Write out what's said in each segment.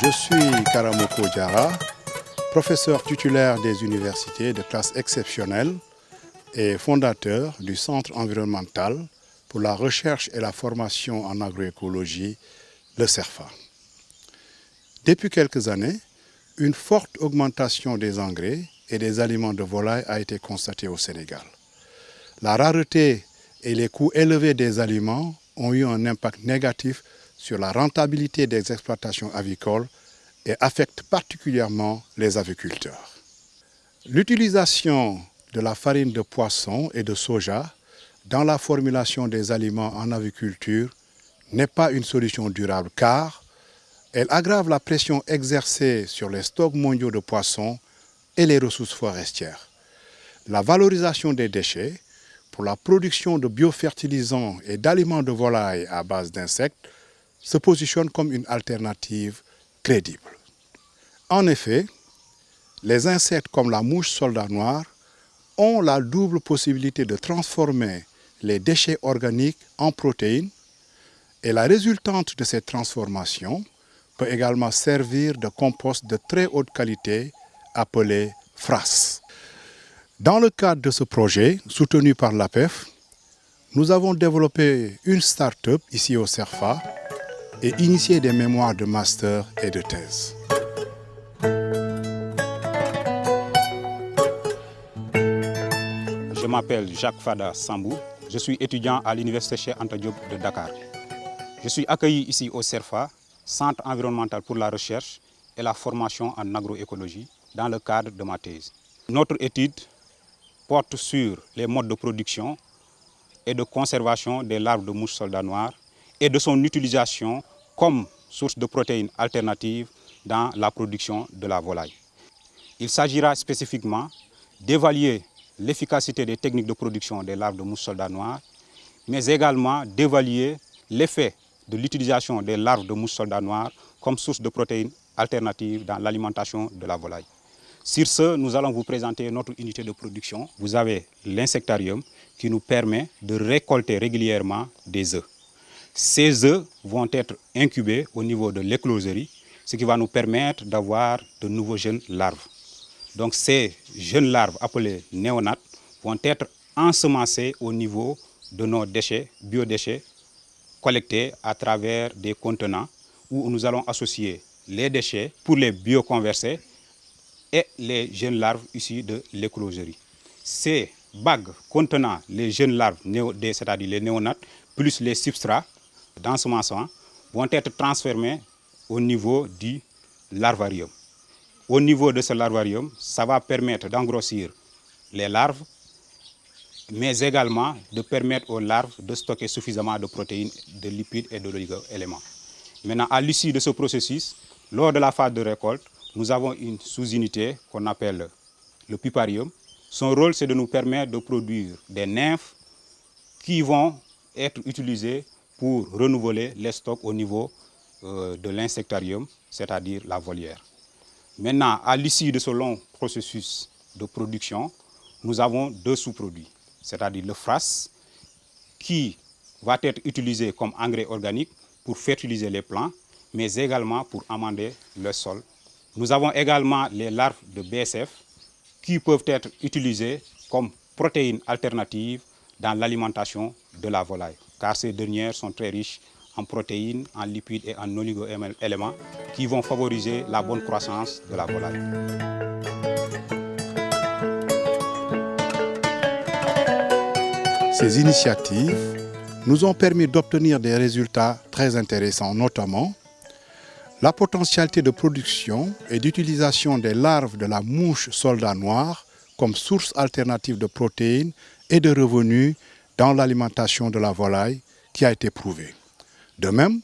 Je suis Karamoko Diarra, professeur titulaire des universités de classe exceptionnelle et fondateur du Centre environnemental pour la recherche et la formation en agroécologie, le CERFA. Depuis quelques années, une forte augmentation des engrais et des aliments de volaille a été constatée au Sénégal. La rareté et les coûts élevés des aliments ont eu un impact négatif sur la rentabilité des exploitations avicoles et affectent particulièrement les aviculteurs. L'utilisation de la farine de poisson et de soja dans la formulation des aliments en aviculture n'est pas une solution durable car elle aggrave la pression exercée sur les stocks mondiaux de poissons et les ressources forestières. La valorisation des déchets pour la production de biofertilisants et d'aliments de volaille à base d'insectes se positionne comme une alternative crédible. En effet, les insectes comme la mouche soldat noir ont la double possibilité de transformer les déchets organiques en protéines et la résultante de cette transformation peut également servir de compost de très haute qualité appelé FRAS. Dans le cadre de ce projet, soutenu par l'APEF, nous avons développé une start-up ici au CERFA et initié des mémoires de master et de thèse. Je m'appelle Jacques Fada Sambou, je suis étudiant à l'Université Cheikh Anta Diop de Dakar. Je suis accueilli ici au CERFA, Centre environnemental pour la recherche et la formation en agroécologie, dans le cadre de ma thèse. Notre étude porte sur les modes de production et de conservation des larves de mouche soldat noir et de son utilisation comme source de protéines alternatives dans la production de la volaille. Il s'agira spécifiquement d'évaluer l'efficacité des techniques de production des larves de mouche soldat noir, mais également d'évaluer l'effet de l'utilisation des larves de mouche soldat noir comme source de protéines alternatives dans l'alimentation de la volaille. Sur ce, nous allons vous présenter notre unité de production. Vous avez l'insectarium qui nous permet de récolter régulièrement des œufs. Ces œufs vont être incubés au niveau de l'écloserie, ce qui va nous permettre d'avoir de nouveaux jeunes larves. Donc ces jeunes larves appelées néonates vont être ensemencées au niveau de nos déchets, biodéchets, collectés à travers des contenants où nous allons associer les déchets pour les bioconverser et les jeunes larves issues de l'écloserie. Ces bagues contenant les jeunes larves, c'est-à-dire les néonates, plus les substrats d'ensemencement, vont être transformés au niveau du larvarium. Au niveau de ce larvarium, ça va permettre d'engrossir les larves, mais également de permettre aux larves de stocker suffisamment de protéines, de lipides et de oligo-éléments. Maintenant, à l'issue de ce processus, lors de la phase de récolte, nous avons une sous-unité qu'on appelle le puparium. Son rôle, c'est de nous permettre de produire des nymphes qui vont être utilisées pour renouveler les stocks au niveau de l'insectarium, c'est-à-dire la volière. Maintenant, à l'issue de ce long processus de production, nous avons deux sous-produits, c'est-à-dire le FRAS, qui va être utilisé comme engrais organique pour fertiliser les plants, mais également pour amender le sol. Nous avons également les larves de BSF qui peuvent être utilisées comme protéines alternatives dans l'alimentation de la volaille, car ces dernières sont très riches en protéines, en lipides et en oligo-éléments qui vont favoriser la bonne croissance de la volaille. Ces initiatives nous ont permis d'obtenir des résultats très intéressants, notamment la potentialité de production et d'utilisation des larves de la mouche soldat noir comme source alternative de protéines et de revenus dans l'alimentation de la volaille qui a été prouvée. De même,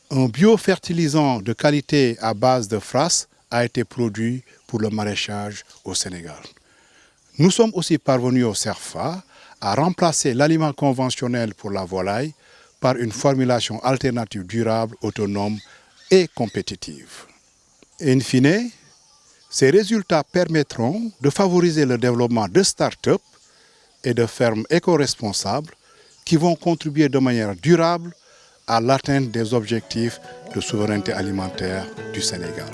un biofertilisant de qualité à base de FRAS a été produit pour le maraîchage au Sénégal. Nous sommes aussi parvenus au CERFA à remplacer l'aliment conventionnel pour la volaille par une formulation alternative durable, autonome et compétitive. In fine, ces résultats permettront de favoriser le développement de start-up et de fermes éco-responsables qui vont contribuer de manière durable à l'atteinte des objectifs de souveraineté alimentaire du Sénégal.